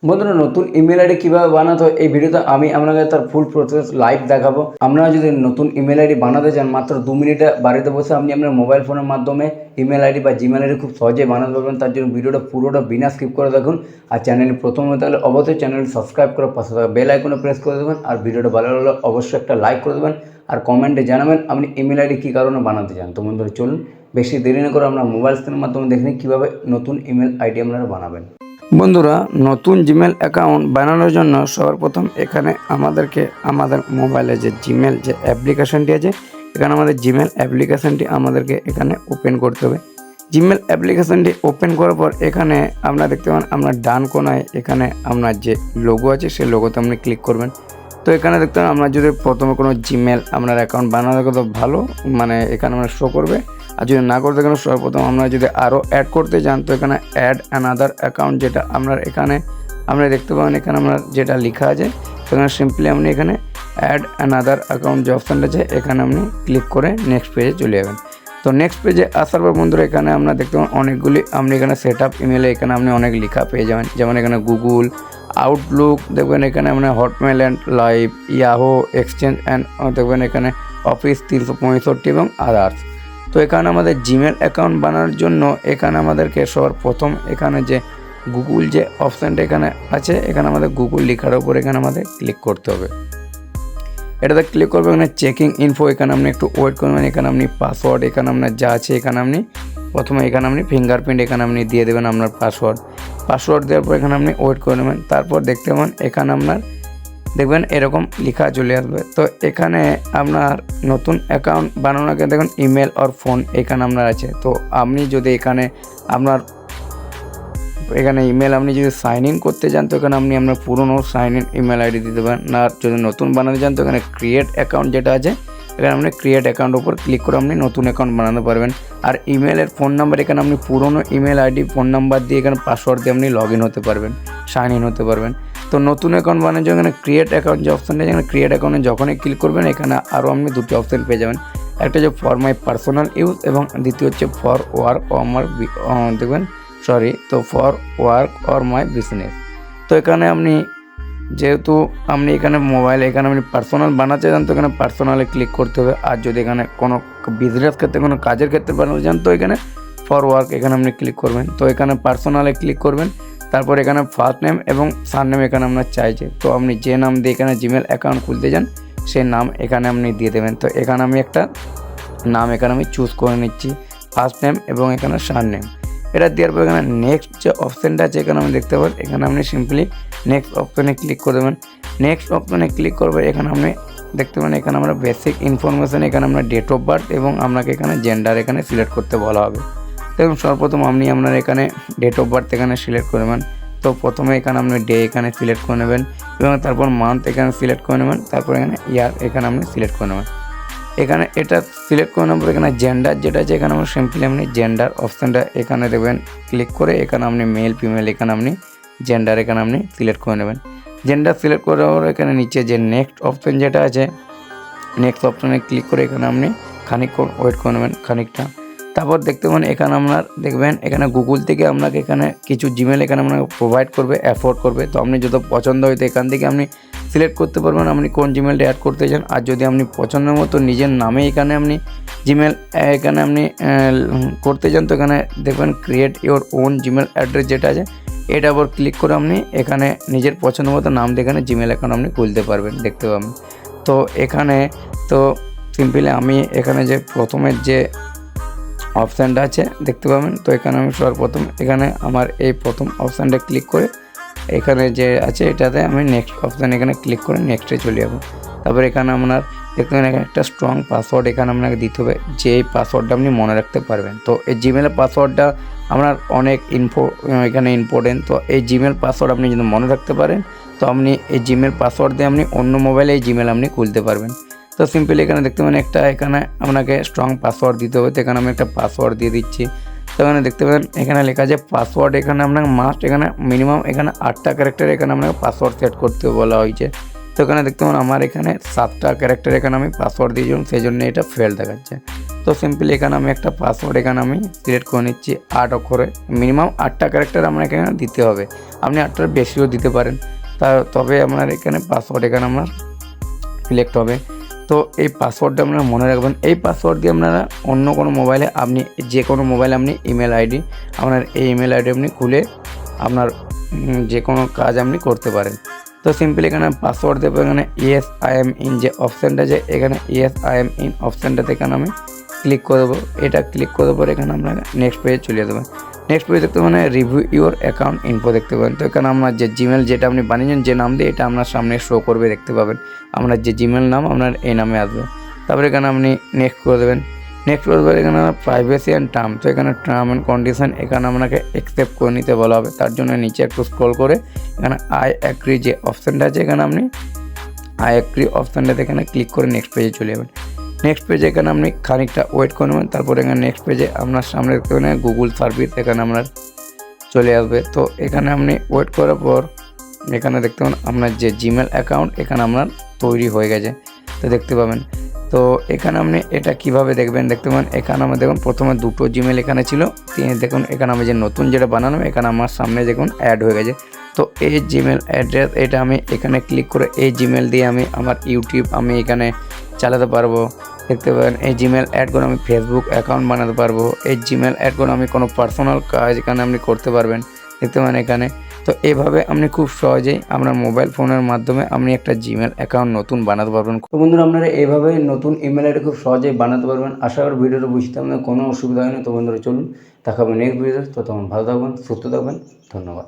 বন্ধুরা নতুন email ID কীভাবে বানাতে হয় এই ভিডিওতে আমি আপনাকে তার ফুল প্রসেস লাইভ দেখাবো। আপনারা যদি নতুন ইমেল আইডি বানাতে চান মাত্র 2 মিনিটে বাড়িতে বসে আপনি আপনার মোবাইল ফোনের মাধ্যমে ইমেল আইডি বা জিমেল আইডি খুব সহজেই বানাতে পারবেন। তার জন্য ভিডিওটা পুরোটা বিনা স্কিপ করে দেখুন। আর চ্যানেলে প্রথম হতে হলে অবশ্যই চ্যানেলটি সাবস্ক্রাইব করে পাশে থাকা বেল আইকনে প্রেস করে দেবেন। আর ভিডিওটা ভালো লাগলে অবশ্যই একটা লাইক করে দেবেন আর কমেন্টে জানাবেন আপনি ইমেল আইডি কী কারণে বানাতে চান। তো বন্ধুরা চলুন বেশি দেরি না করে আমরা মোবাইল স্ক্রিনের মাধ্যমে দেখে নিই কীভাবে নতুন ইমেল আইডি আপনারা বানাবেন। বন্ধুরা নতুন জিমেল অ্যাকাউন্ট বানানোর জন্য সবার প্রথম এখানে আমাদেরকে আমাদের মোবাইলে যে জিমেল যে অ্যাপ্লিকেশানটি আছে এখানে আমাদের জিমেল অ্যাপ্লিকেশানটি আমাদেরকে এখানে ওপেন করতে হবে। জিমেল অ্যাপ্লিকেশানটি ওপেন করার পর এখানে আপনারা দেখতে পান আপনার ডান কোনায় এখানে আপনার যে লোগো আছে সেই লোগোতে আপনি ক্লিক করবেন। তো এখানে দেখতে পান আপনার যদি প্রথমে কোনো জিমেল আপনার অ্যাকাউন্ট বানানো থাকে তো ভালো, মানে এখানে আমরা শো করবে। আর যদি না করতে কেন সর্বপ্রথম আমরা যদি আরও অ্যাড করতে চান তো এখানে অ্যাড অ্যানাদার অ্যাকাউন্ট যেটা আপনার এখানে আপনি দেখতে পাবেন এখানে আপনার যেটা লেখা আছে সেখানে সিম্পলি আপনি এখানে অ্যাড অ্যানাদার অ্যাকাউন্ট যে অপশানটা আছে এখানে আপনি ক্লিক করে নেক্সট পেজে চলে যাবেন। তো নেক্সট পেজে আসার পর বন্ধুরা এখানে আপনারা দেখতে পাবেন অনেকগুলি আপনি এখানে সেট আপ ইমেলে এখানে আপনি অনেক লেখা পেয়ে যাবেন, যেমন এখানে গুগল, আউটলুক দেখবেন, এখানে আপনার Hotmail and live, Yahoo, exchange and দেখবেন এখানে অফিস 365 এবং আদার্স। তো এখানে আমাদের জিমেল অ্যাকাউন্ট বানানোর জন্য এখানে আমাদেরকে সবার প্রথম এখানে যে গুগল যে অপশানটা এখানে আছে এখানে আমাদের গুগল লেখার উপর এখানে আমাদের ক্লিক করতে হবে। এটাতে ক্লিক করবে এখানে চেকিং ইনফো, এখানে আপনি একটু ওয়েট করবেন। এখানে আপনি পাসওয়ার্ড এখানে আপনার যা আছে এখানে আপনি প্রথমে এখানে আপনি ফিঙ্গারপ্রিন্ট এখানে আপনি দিয়ে দেবেন আপনার পাসওয়ার্ড দেওয়ার পর এখানে আপনি ওয়েট করে নেবেন। তারপর দেখতে পাবেন এখানে আপনার দেখবেন এরকম লেখা চলে আসবে। তো এখানে আপনার নতুন অ্যাকাউন্ট বানানোকে দেখুন ইমেল আর ফোন এখানে আপনার আছে। তো আপনি যদি এখানে আপনার এখানে ইমেল আপনি যদি সাইন ইন করতে চান তো এখানে আপনি আপনার পুরনো সাইন ইন ইমেল আইডি দিতে পারেন, না যদি নতুন বানাতে চান তো এখানে ক্রিয়েট অ্যাকাউন্ট যেটা আছে এখানে আপনি ক্রিয়েট অ্যাকাউন্টের উপর ক্লিক করে আপনি নতুন অ্যাকাউন্ট বানাতে পারবেন। আর ইমেলের ফোন নাম্বার এখানে আপনি পুরনো ইমেল আইডি ফোন নাম্বার দিয়ে এখানে পাসওয়ার্ড দিয়ে আপনি লগ ইন হতে পারবেন, সাইন ইন হতে পারবেন। তো নতুন অ্যাকাউন্ট বানানোর জন্য এখানে ক্রিয়েট অ্যাকাউন্ট যে অপশানটা এখানে ক্রিয়েট অ্যাকাউন্টে যখনই ক্লিক করবেন এখানে আরও আপনি দুটি অপশান পেয়ে যাবেন, একটা হচ্ছে ফর মাই পার্সোনাল ইউজ এবং দ্বিতীয় হচ্ছে ফর ওয়ার্ক আমার দেখবেন তো for work or my business. তো এখানে আপনি যেহেতু আপনি এখানে মোবাইলে এখানে আপনি পার্সোনাল বানাতে চান তো এখানে পার্সোনালে ক্লিক করতে হবে। আর যদি এখানে কোনো বিজনেস ক্ষেত্রে কোনো কাজের ক্ষেত্রে বানাতে চান তো এখানে ফর ওয়ার্ক এখানে আপনি ক্লিক করবেন। তো এখানে পার্সোনালে ক্লিক করবেন, তারপর এখানে ফার্স্ট নেম এবং সারনেম এখানে আপনার চাইছে। তো আপনি যে নাম দিয়ে এখানে জিমেল অ্যাকাউন্ট খুলতে চান সেই নাম এখানে আপনি দিয়ে দেবেন। তো এখানে আমি একটা নাম এখানে আমি চুজ করে নিচ্ছি, ফার্স্ট নেম এবং এখানে সারনেম। এটা দেওয়ার পর এখানে নেক্সট যে অপশানটা আছে এখানে আমি দেখতে পাবেন এখানে আপনি সিম্পলি নেক্সট অপশানে ক্লিক করে দেবেন। নেক্সট অপশানে ক্লিক করবে এখানে আপনি দেখতে পাবেন এখানে আমরা বেসিক ইনফরমেশান এখানে আমরা ডেট অফ বার্থ এবং আপনাকে এখানে জেন্ডার এখানে সিলেক্ট করতে বলা হবে। দেখুন সর্বপ্রথম আপনি আপনার এখানে ডেট অফ বার্থ এখানে সিলেক্ট করে নেবেন। তো প্রথমে এখানে আপনি ডে এখানে সিলেক্ট করে নেবেন এবং তারপর মান্থ এখানে সিলেক্ট করে নেবেন, তারপর এখানে ইয়ার এখানে আপনি সিলেক্ট করে নেবেন। এখানে এটা সিলেক্ট করে নেওয়ার পর এখানে জেন্ডার যেটা আছে এখানে আমরা সিম্পলি আপনি জেন্ডার অপশানটা এখানে দেবেন, ক্লিক করে এখানে আপনি মেল ফিমেল এখানে আপনি জেন্ডার এখানে আপনি সিলেক্ট করে নেবেন। জেন্ডার সিলেক্ট করার পর এখানে নিচে যে নেক্সট অপশান যেটা আছে নেক্সট অপশানে ক্লিক করে এখানে আপনি খানিকক্ষণ ওয়েট করে নেবেন খানিকটা। তারপর দেখতে পাবেন এখানে আপনার দেখবেন এখানে গুগল থেকে আপনাকে এখানে কিছু জিমেল এখানে আপনাকে প্রোভাইড করবে, অ্যাফোর্ড করবে। তো আপনি যত পছন্দ হয় তো এখান থেকে আপনি সিলেক্ট করতে পারবেন আপনি কোন জিমেলটা অ্যাড করতে চান। আর যদি আপনি পছন্দের মতো নিজের নামে এখানে আপনি জিমেল এখানে আপনি করতে চান তো এখানে দেখবেন create your own Gmail address যেটা আছে এটা আবার ক্লিক করে আপনি এখানে নিজের পছন্দ মতো নাম দিয়ে এখানে জিমেল অ্যাকাউন্ট আপনি খুলতে পারবেন, দেখতে পাবেন। তো এখানে তো সিম্পলি আমি এখানে যে প্রথমের যে অপশানটা আছে দেখতে পাবেন তো এখানে আমি সর্বপ্রথম এখানে আমার এই প্রথম অপশানটা ক্লিক করে এখানে যে আছে এটাতে আমি নেক্সট অপশান এখানে ক্লিক করে নেক্সটে চলে যাবো। তারপর এখানে আপনার দেখতে পাবেন এখানে একটা স্ট্রং পাসওয়ার্ড এখানে আপনাকে দিতে হবে যে এই পাসওয়ার্ডটা আপনি মনে রাখতে পারবেন। তো এই জিমেলের পাসওয়ার্ডটা আপনার অনেক এখানে ইম্পর্টেন্ট। তো এই জিমেল পাসওয়ার্ড আপনি যদি মনে রাখতে পারেন তো আপনি এই জিমেল পাসওয়ার্ড দিয়ে আপনি অন্য মোবাইলে এই জিমেল আপনি খুলতে পারবেন। তো সিম্পলি এখানে দেখতে পাবেন একটা এখানে আপনাকে স্ট্রং পাসওয়ার্ড দিতে হবে। তো এখানে আমি একটা পাসওয়ার্ড দিয়ে দিচ্ছি। তো এখানে দেখতে পাবেন এখানে লেখা আছে পাসওয়ার্ড এখানে আপনাকে মাস্ট এখানে মিনিমাম এখানে 8টা ক্যারেক্টার এখানে আপনাকে পাসওয়ার্ড সেট করতে বলা হয়েছে। তো এখানে দেখতে পাবেন আমার এখানে 7টা ক্যারেক্টার এখানে আমি পাসওয়ার্ড দিয়েছিলাম, সেই জন্য এটা ফেল দেখাচ্ছে। তো সিম্পলি এখানে আমি একটা পাসওয়ার্ড এখানে আমি সিলেক্ট করে নিচ্ছি 8 অক্ষরে, মিনিমাম 8টা ক্যারেক্টার আপনার এখানে দিতে হবে, আপনি 8টার বেশিও দিতে পারেন, তবে আপনার এখানে পাসওয়ার্ড এখানে আপনার সিলেক্ট হবে। তো এই পাসওয়ার্ডটা আপনারা মনে রাখবেন, এই পাসওয়ার্ড দিয়ে আপনারা অন্য কোনো মোবাইলে আপনি যে কোনো মোবাইলে আপনি ইমেল আইডি আপনার এই ইমেল আইডি আপনি খুলে আপনার যে কোনো কাজ আপনি করতে পারেন। তো সিম্পলি এখানে পাসওয়ার্ড দেবো, এখানে ইয়েস আই এম ইন যে অপশানটা আছে এখানে ইয়েস আই এম ইন অপশানটাতে এখানে আমি ক্লিক করে দেবো। এটা ক্লিক করার পর এখানে আপনারা নেক্সট পেজে চলে যাবেন। নেক্সট পেজে দেখতে পাবেন রিভিউ ইউর অ্যাকাউন্ট ইনফো দেখতে পাবেন। তো এখানে আপনার যে জিমেল যেটা আপনি বানিয়েছেন যে নাম দিয়ে এটা আপনার সামনে শো করবে দেখতে পাবেন, আপনার যে জিমেল নাম আপনার এই নামে আসবে। তারপরে এখানে আপনি নেক্সট করে দেবেন। নেক্সট করে দেবেন এখানে প্রাইভেসি অ্যান্ড টার্ম, তো এখানে টার্ম অ্যান্ড কন্ডিশন এখানে আপনাকে অ্যাকসেপ্ট করে নিতে বলা হবে, তার জন্য নিচে একটু স্ক্রল করে এখানে আই অ্যাগ্রি যে অপশানটা আছে এখানে আপনি আই অ্যাগ্রি অপশানটাতে এখানে ক্লিক করে নেক্সট পেজে চলে যাবেন। নেক্সট পেজে এখানে আপনি খানিকটা ওয়েট করে নেবেন, তারপরে এখানে নেক্সট পেজে আপনার সামনে দেখতে পাবেন গুগল সার্ভিস এখানে আপনার চলে আসবে। তো এখানে আপনি ওয়েট করার পর এখানে দেখতে পাবেন আপনার যে জিমেল অ্যাকাউন্ট এখানে আপনার তৈরি হয়ে গেছে, তো দেখতে পাবেন। তো এখানে আপনি এটা কিভাবে দেখবেন দেখতে পাবেন, এখানে আমরা দেখুন প্রথমে 2টো জিমেল এখানে ছিল, দেখুন এখানে আমি যে নতুন যেটা বানালাম এখানে আমার সামনে দেখুন অ্যাড হয়ে গেছে। তো এই জিমেল অ্যাড্রেস এটা আমি এখানে ক্লিক করে এই জিমেল দিয়ে আমি আমার ইউটিউব আমি এখানে চালাতে পারবো, দেখতে পাবেন। এই জিমেল অ্যাড করে আমি ফেসবুক অ্যাকাউন্ট বানাতে পারবো, এই জিমেল অ্যাড করে আমি কোনো পার্সোনাল কাজ এখানে আপনি করতে পারবেন, দেখতে পাবেন এখানে। তো এইভাবে আপনি খুব সহজেই আপনার মোবাইল ফোনের মাধ্যমে আপনি একটা জিমেল অ্যাকাউন্ট নতুন বানাতে পারবেন। তো বন্ধুরা আপনারা এইভাবে নতুন ইমেল আইডি খুব সহজেই বানাতে পারবেন। আশা করি ভিডিওটা বুঝতে আপনাদের কোনো অসুবিধা হয়নি। তো বন্ধুরা চলুন দেখাবেন নেক্সট ভিডিও, তো তখন ভালো থাকবেন, সুস্থ থাকবেন, ধন্যবাদ।